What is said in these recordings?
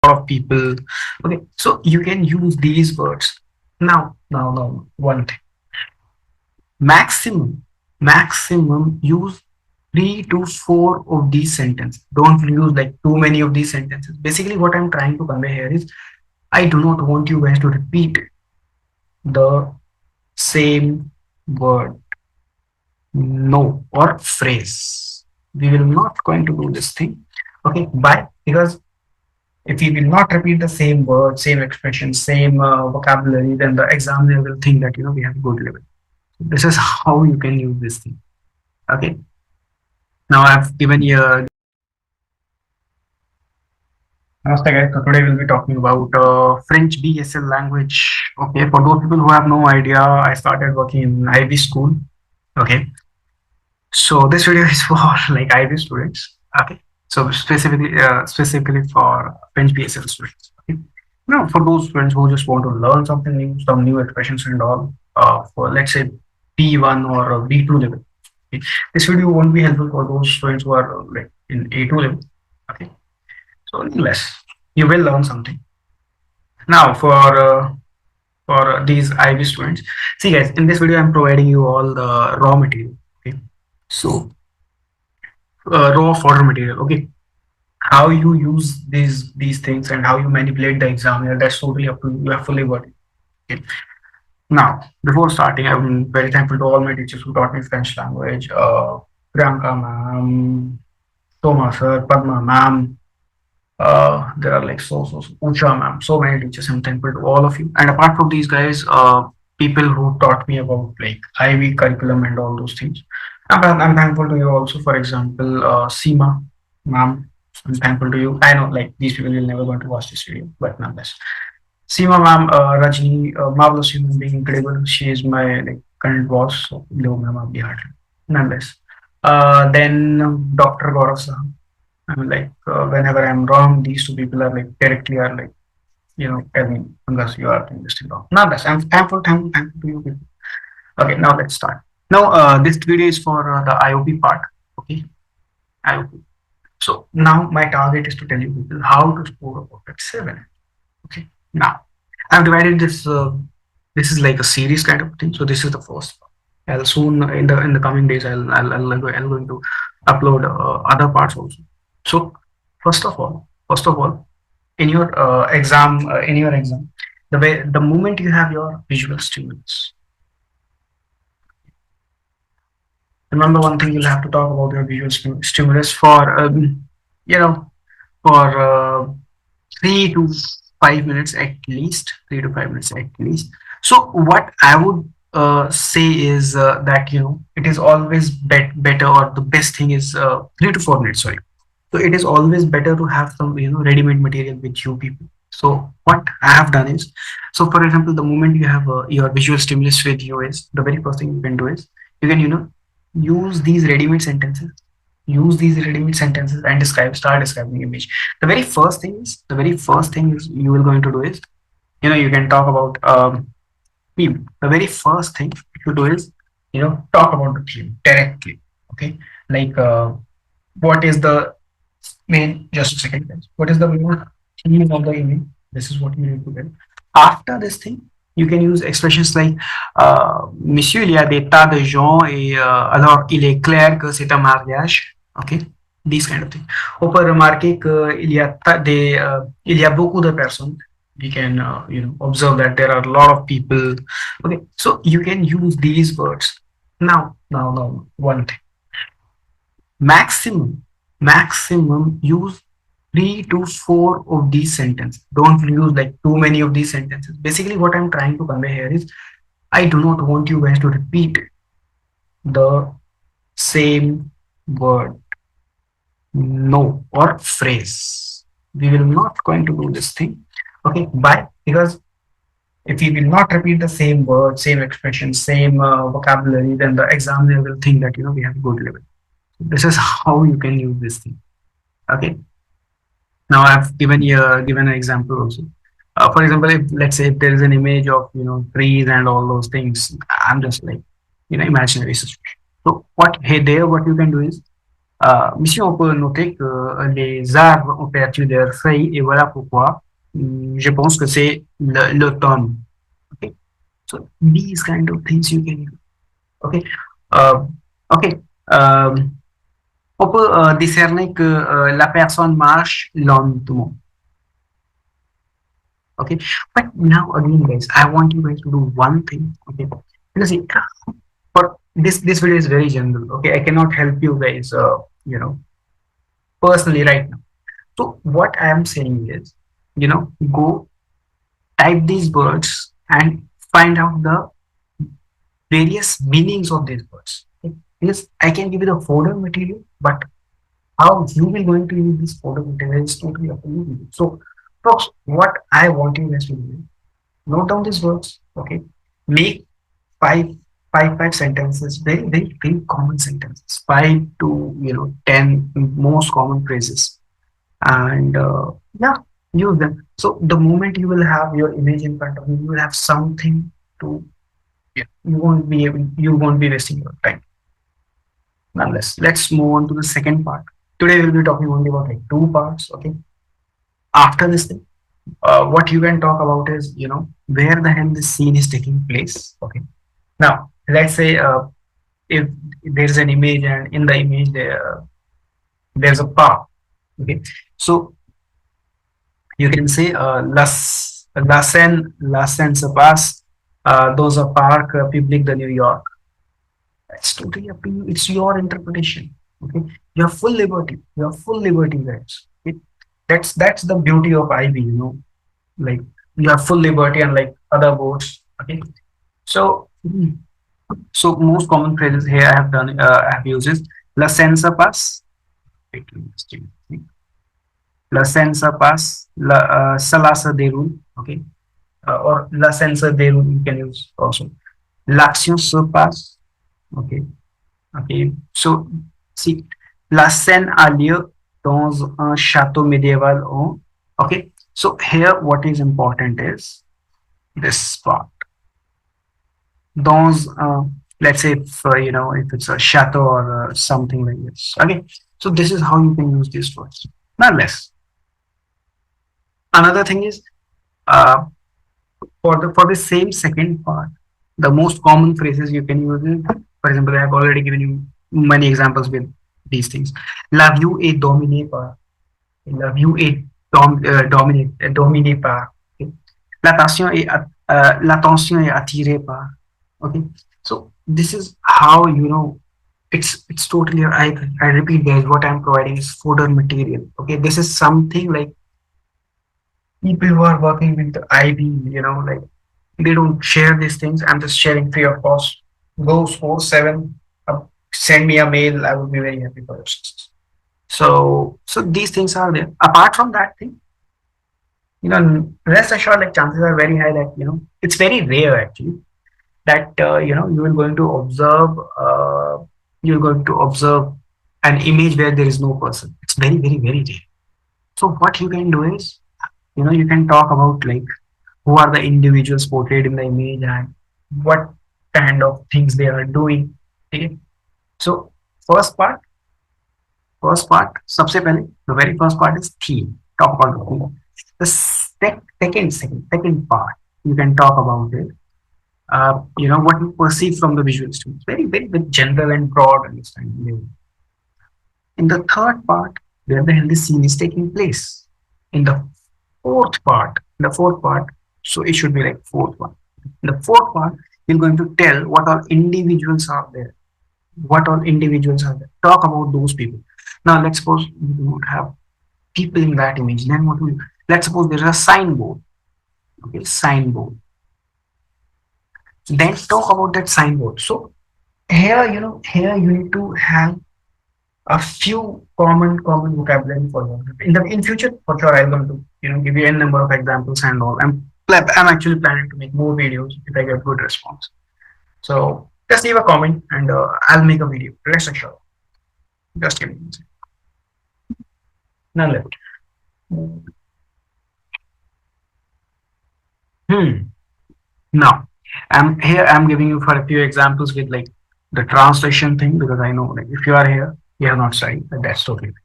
of people. Okay, so you can use these words. Now, one thing. Maximum use 3 to 4 of these sentences. Don't use like too many of these sentences. Basically, what I'm trying to convey here is I do not want you guys to repeat the same word, no, or phrase. We will not going to do this thing. Okay, why? Because if we will not repeat the same word, same expression, same vocabulary, then the examiner will think that we have good level. This is how you can use this thing. Okay. Now I've given you. Namaste guys. So today we'll be talking about French BSL language. Okay. For those people who have no idea, I started working in IB school. Okay. So this video is for like IB students. Okay. So specifically for French BSL students. Okay. Now for those students who just want to learn something new, some new expressions and all, for let's say B1 or B2 level. Okay. This video won't be helpful for those students who are like in A2 level. Okay. So nonetheless, you will learn something. Now for these IB students, see guys, in this video I'm providing you all the raw material. Okay. So raw fodder material. Okay. How you use these things and how you manipulate the examiner, that's totally up to you. You have fully got it. Okay. Now, before starting, I'm very thankful to all my teachers who taught me French language. Priyanka ma'am, Soma sir, Padma ma'am. There are like so Ucha ma'am, so many teachers. I'm thankful to all of you. And apart from these guys, people who taught me about like IB curriculum and all those things. I'm thankful to you also. For example, Seema ma'am, I'm thankful to you. I know like these people will never going to watch this video, but nonetheless. Seema ma'am, Rajni, marvelous human being, incredible. She is my like current boss. So, hello, ma'am, of the heart. Nonetheless. Then Dr. Gaurav sir. I mean, like whenever I'm wrong, these two people are like directly are like tell me, Angas, you are doing this thing wrong. Nonetheless, I'm thankful to you people. Okay, now let's start. Now, this video is for the IOP part. Okay, IOP. So now my target is to tell you people how to score a perfect 7. Okay. Now, I've divided this. This is like a series kind of thing. So this is the first part. I'll soon in the coming days I'll going to upload other parts also. So first of all, in your exam, the moment you have your visual stimulus, remember one thing, you'll have to talk about your visual stimulus for you know for 3 to 5 minutes at least. 3 to 5 minutes at least. So what I would say is that it is always better, or the best thing is 3 to 4 minutes. Sorry. So it is always better to have some ready-made material with you people. So what I have done is, so for example, the moment you have your visual stimulus with you, is the very first thing you can do is you can use these ready-made sentences. Use these ready-made sentences and start describing image. The very first thing is you will going to do is you can talk about theme. The very first thing you do is talk about the theme directly. Okay, like what is the main? Just a second, guys. What is the main theme of the image? This is what you need to get. After this thing, you can use expressions like Monsieur, il y a des tas de gens et alors il est clair que c'est un mariage. Okay, these kind of things. On peut remarquer il y a beaucoup de personnes. We can observe that there are a lot of people. Okay, so you can use these words. Now, one thing. Maximum use 3 to 4 of these sentences. Don't use like too many of these sentences. Basically, what I'm trying to convey here is I do not want you guys to repeat the same word, no, or phrase. We will not going to do this thing. Okay, why? Because if we will not repeat the same word, same expression, same vocabulary, then the examiner will think that we have good level. This is how you can use this thing. Okay. Now I've given an example also. For example, if let's say if there is an image of trees and all those things, I'm just like imaginary situation. So what you can do is Ici, on peut noter que les arbres ont perdu leurs feuilles et voilà pourquoi je pense que c'est l'automne. Okay? So these kind of things you can. Okay. Euh, ok. Euh, on peut discerner que la personne marche lentement. Okay. But now again, guys, I want you guys to do one thing. Okay. Because for this video is very general. Okay. I cannot help you guys. Personally right now. So what I am saying is, go type these words and find out the various meanings of these words. Okay? Because I can give you the folder material, but how you will going to use this folder material is totally up to you. So, folks, what I want you guys to do, note down these words. Okay, make five, five sentences, very, very, very common sentences, 5 to 10 most common phrases, and yeah, use them. So the moment you will have your image in front of you, you will have something to. Yeah, you won't be wasting your time. Nonetheless, let's move on to the second part. Today we'll be talking only about like two parts. Okay. After this thing, what you can talk about is where the hell this scene is taking place. Okay. Now let's say if there's an image and in the image there's a park. Okay. So you can say la scène se passe dans un parc public de New York. It's totally up to you. It's your interpretation. Okay, you have full liberty. You have full liberty, guys. That's the beauty of IB. Like you have full liberty, unlike other boards. Okay, so so most common phrases here I have used is la senza pass. Wait, let me just check. La senza pass, la salasa de rule. Okay, or la senza de rule you can use also. L'action se passe. Okay. Okay, so see, la scène a lieu dans un château médiéval. Okay, so here what is important is this part. Dans, let's say if it's a chateau or something like this. Okay, so this is how you can use these words. Not less. Another thing is uh, for the same second part, the most common phrases you can use is, for example, I have already given you many examples with these things. La vue est dominée par. La vue est dominée par. Okay? L'attention est attirée par. Okay. So this is how it's totally. I repeat, guys. What I'm providing is fodder material. Okay. This is something like people who are working with the IB. Like they don't share these things. I'm just sharing free of cost. Go score 7. Send me a mail. I would be very happy for your success. So these things are there. Apart from that thing, rest assured, like chances are very high that it's very rare actually that you're going to observe you're going to observe an image where there is no person. It's very, very, very rare. So what you can do is you can talk about like who are the individuals portrayed in the image and what kind of things they are doing. Okay. So first part, सबसे पहले the very first part is theme. Talk about the theme. The second part, you can talk about it. What you perceive from the visual stimulus. Very, very, very general and broad understanding. In the third part, where the healthy scene is taking place. In the fourth part, so it should be like fourth one. In the fourth part, you're going to tell what all individuals are there. What all individuals are there. Talk about those people. Now, let's suppose you don't have people in that image. Then what will let's suppose there's a signboard. Okay, signboard. Then talk about that signboard. So here, here you need to have a few common vocabulary for them. In future, for sure, I'm going to give you a number of examples and all. I'm actually planning to make more videos if I get good response. So just leave a comment and I'll make a video. Rest assured. Just give me a second. Now left. Now I'm giving you for a few examples with like the translation thing because I know like if you are here you have not studied, but that's totally fine.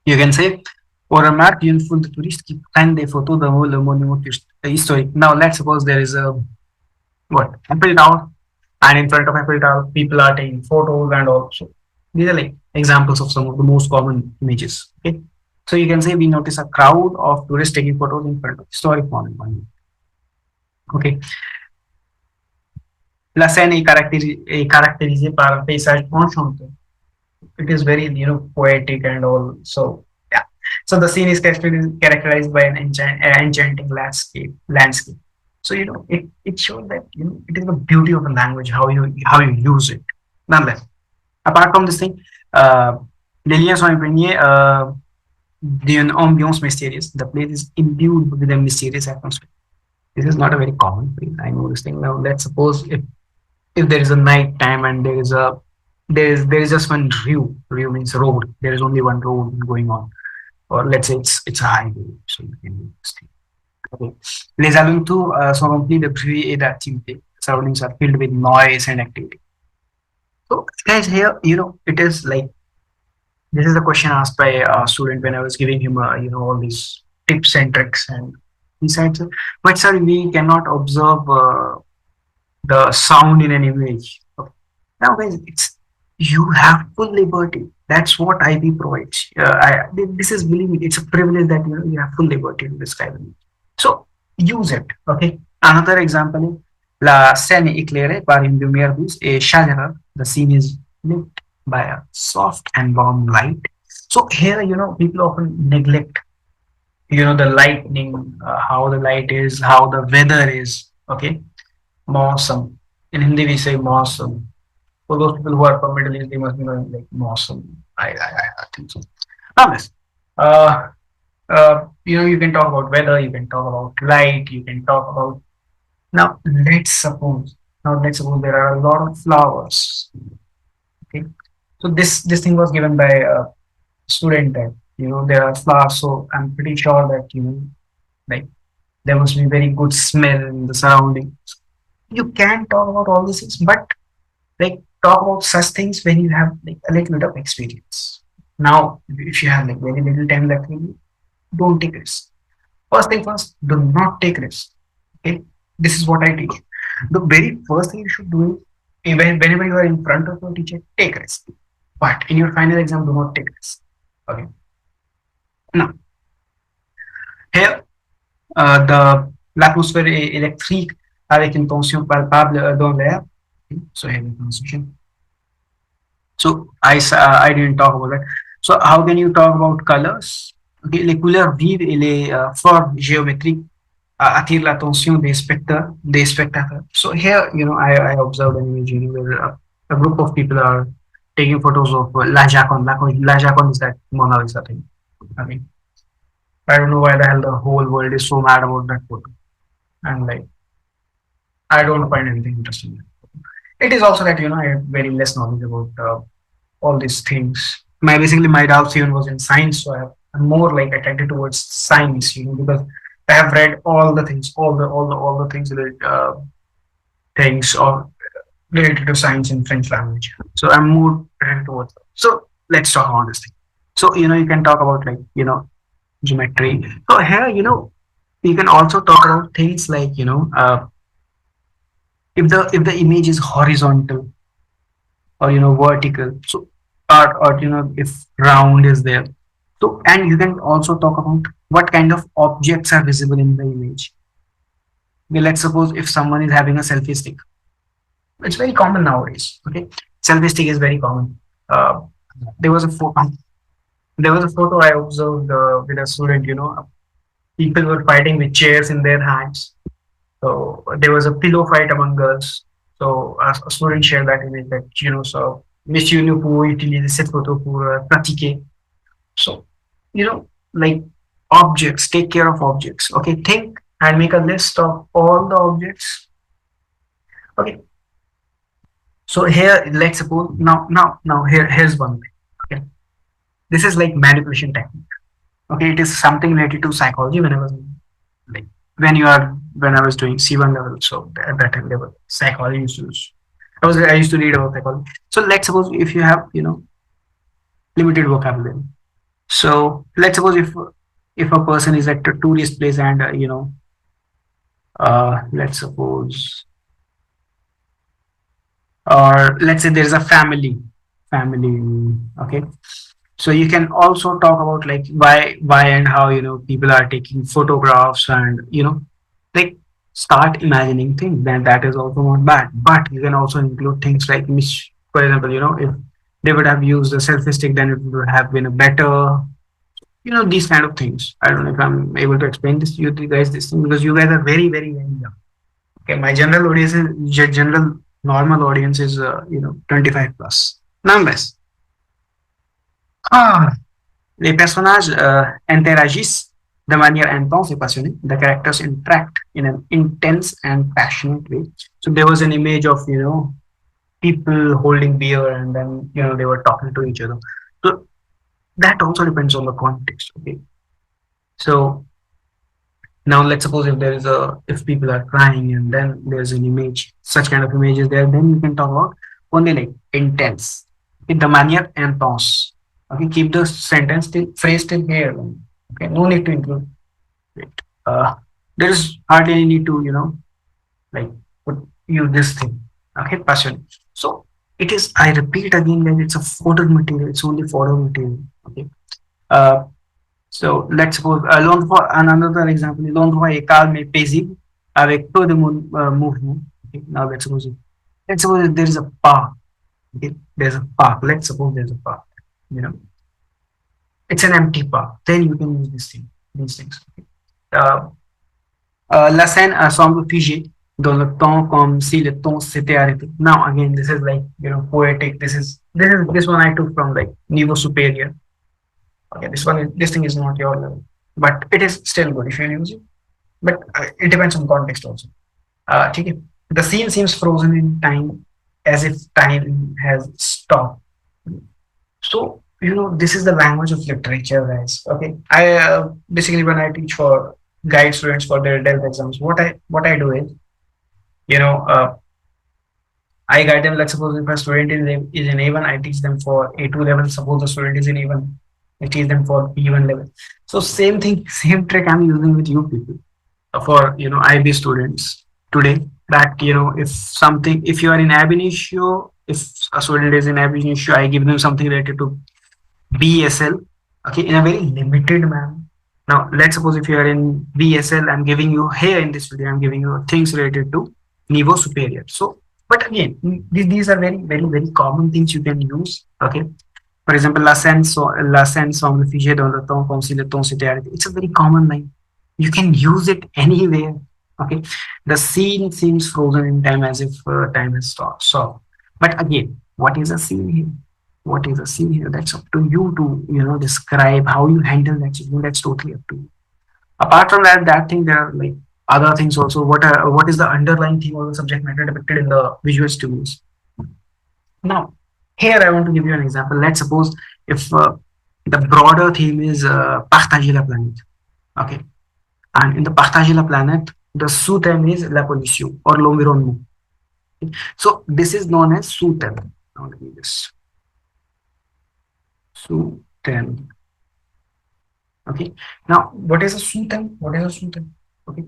You can say, pour remarque une foule de touristes qui prennent des photos devant le monument historique. Now, let's suppose there is a what Eiffel Tower, and in front of Eiffel Tower, people are taking photos and also these are like examples of some of the most common images. Okay, so you can say we notice a crowd of tourists taking photos in front of historic monument. Okay, la scène est caractérisée par un paysage enchanteur. It is very poetic and all. So yeah, so the scene is characterized by an enchanting landscape. So it shows that it is the beauty of the language, how you use it. Nonetheless, apart from this thing, les liens sont imprégnés d'une ambiance mystérieuse. The place is imbued with a mysterious atmosphere. This is not a very common thing. I know this thing. Now let's suppose if there is a night time and there is just one rue means road, there is only one road going on, or let's say it's a highway, so you can do this thing. Okay. Les alentours sont remplis de bruit et d'activité. Surroundings are filled with noise and activity. So guys, here it is like this is the question asked by a student when I was giving him all these tips and tricks, and he said, but sir, we cannot observe the sound in an image. Now, guys, you have full liberty. That's what IB provides. This is, believe me, it's a privilege that you have full liberty to describe it. So use it. Okay. Another example is la scène est éclairée par une lumière douce et chaleureuse. The scene is lit by a soft and warm light. So here, people often neglect, the lightning, how the light is, how the weather is. Okay. Mawsam. In Hindi, we say mawsam. For those people who are from Middle East, they must be knowing like mawsam. I think so. Now, this. You can talk about weather, you can talk about light, you can talk about. Now, let's suppose there are a lot of flowers. Okay. So this thing was given by a student that, there are flowers. So I'm pretty sure that, like there must be very good smell in the surroundings. You can talk about all these things, but like talk about such things when you have like a little bit of experience. Now, if you have like very little time left, don't take risks. First thing first, do not take risks. Okay, this is what I teach. The very first thing you should do is whenever you are in front of your teacher, take risks. But in your final exam, do not take risks. Okay. Now, here, l'atmosphère est électrique avec une tension palpable dans l'air. Okay. So here the transition. So I didn't talk about that. So how can you talk about colors? Okay, les couleurs vives et les formes géométriques attirent l'attention des spectateurs. So here, I observed an image where a group of people are taking photos of La Jaconde. La Jaconde is that Mona Lisa thing. I mean, I don't know why the hell the whole world is so mad about that photo. And like, I don't find anything interesting. It is also that, I have very less knowledge about all these things. My doubt even was in science, so I'm more like attracted towards science, because I have read all the things, all the things things or related to science in French language. So I'm more attracted towards that. So let's talk about this thing. So you can talk about like geometry. So here you can also talk about things like if the image is horizontal or vertical, so or if round is there. So, and you can also talk about what kind of objects are visible in the image. Okay, let's suppose if someone is having a selfie stick, it's very common nowadays. Okay, selfie stick is very common. There was a photo I observed with a student. People were fighting with chairs in their hands. So there was a pillow fight among girls. So a student shared that image that so monsieur ne peut utiliser cette photo pour pratiquer. So like objects, take care of objects. Okay, think and make a list of all the objects. Okay. So here, let's suppose now here's one thing. Okay, this is like manipulation technique. Okay, it is something related to psychology. When I was doing C1 level, so at that time level, psychology used to. I used to read about psychology. So let's suppose if you have limited vocabulary. So let's suppose if a person is at a tourist place and let's suppose, or let's say there is a family, okay. So you can also talk about like why and how people are taking photographs, and like start imagining things. Then that is also not bad, but you can also include things like which, for example, if they would have used a selfie stick, then it would have been a better, these kind of things. I don't know if I'm able to explain this to you guys, this thing, because you guys are very, very, very young. Okay, my general audience is general normal audience is 25 plus. Nonetheless, ah, les personnages interagissent de manière intense et passionnée. The characters interact in an intense and passionate way. So there was an image of people holding beer, and then they were talking to each other. So that also depends on the context. Okay, so now let's suppose if people are crying and then there's an image, such kind of images there, then you can talk about only like intense. Okay, de manière intense. Okay, keep the sentence till phrase till here. Okay, no need to include it. There is hardly any need to like put you this thing. Okay, passion. So it is. I repeat again that it's a fodder material. It's only fodder material. Okay. Uh, So let's suppose for another example, l'endroit est calme et paisible avec peu de mouvement. Okay, now let's suppose there is a park. Okay, there's a park. Let's suppose there's a park. You know, it's an empty park. Then you can use these things. Okay. Uh, la scène semble figée dans le temps comme si le temps s'était arrêté. Now again, this is like poetic. This one I took from like niveau superior. Okay, this thing is not your level, but it is still good if you use it. But it depends on context also. Okay. The scene seems frozen in time, as if time has stopped. So this is the language of literature, guys. Okay, I basically when I teach for guide students for their DELF exams, what I do is you know uh, I guide them. Let's suppose if a student is in A1, I teach them for A2 level. Suppose the student is in A1, I teach them for B1 level. So same thing, same trick I'm using with you people for IB students today. That if you are in ab initio, if a student is in ab initio, I give them something related to BSL, okay, in a very limited manner. Now, let's suppose if you are in BSL, I'm giving you here in this video, I'm giving you things related to niveau superior. So, but again, these are very, very, very common things you can use. Okay. For example, la scène semble figée dans le temps comme si le temps s'était arrêté. It's a very common line. You can use it anywhere. Okay. The scene seems frozen in time as if time has stopped. So, but again, what is a scene here? What is a scene here? That's up to you to describe how you handle that situation. That's totally up to you. Apart from that thing, there are like other things also. What is the underlying theme or the subject matter depicted in the visual stimulus? Now, here I want to give you an example. Let's suppose if the broader theme is partager la planète. Okay, and in the partager la planète, the sous-theme is la pollution or l'environnement. Okay? So this is known as sous-theme. Now let me just sous-theme. Okay. Now, what is a sous-theme? What is a sous-theme? Okay.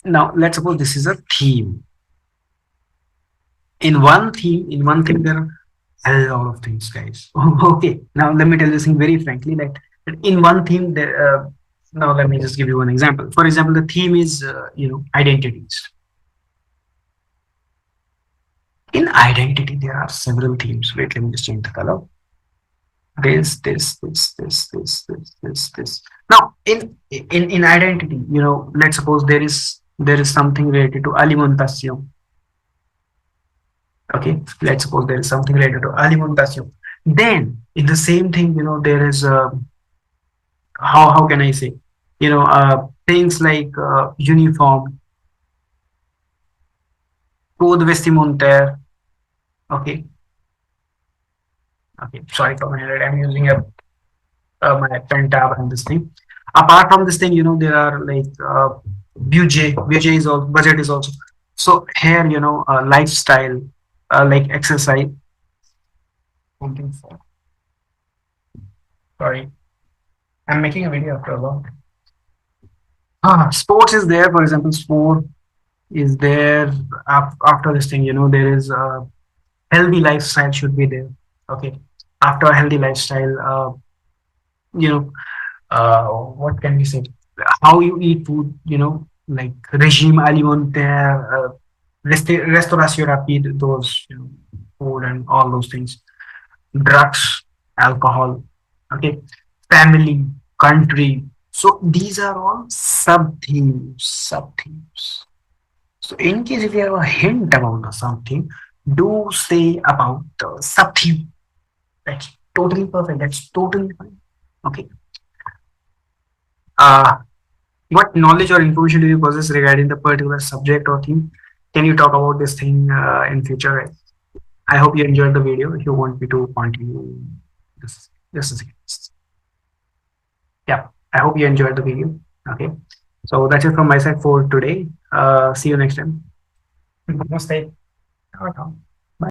Now, let's suppose this is a theme. In one theme, there are a lot of things, guys. Okay. Now, let me tell you this thing very frankly. Like in one theme, there. Now, let me just give you one example. For example, the theme is identities. In identity, there are several themes. Wait, let me just change the color. This. Now, in identity, let's suppose there is something related to alimentation. Okay, let's suppose there is something related to alimentation. Then, in the same thing, there is how can I say, things like uniform, code vestimentaire. Okay. Okay, sorry for my head. I'm using my pen tab and this thing. Apart from this thing, there are like budget is also budget is also. So here, lifestyle, like exercise. Something for Sorry, I'm making a video after a lot. Sports is there. For example, sport is there after this thing. There is a healthy lifestyle should be there. Okay. After a healthy lifestyle, you know, what can we say? How you eat food, like regime alimentaire, restauration rapide, those, food and all those things. Drugs, alcohol, okay, family, country. So these are all sub themes, sub themes. So in case if you have a hint about something, do say about the sub theme. That's totally perfect. That's totally fine. Okay. Uh, what knowledge or information do you possess regarding the particular subject or theme? Can you talk about this thing in future? I hope you enjoyed the video. If you want me to continue, this is it. Yeah, I hope you enjoyed the video. Okay, so that's it from my side for today. See you next time. Namaste.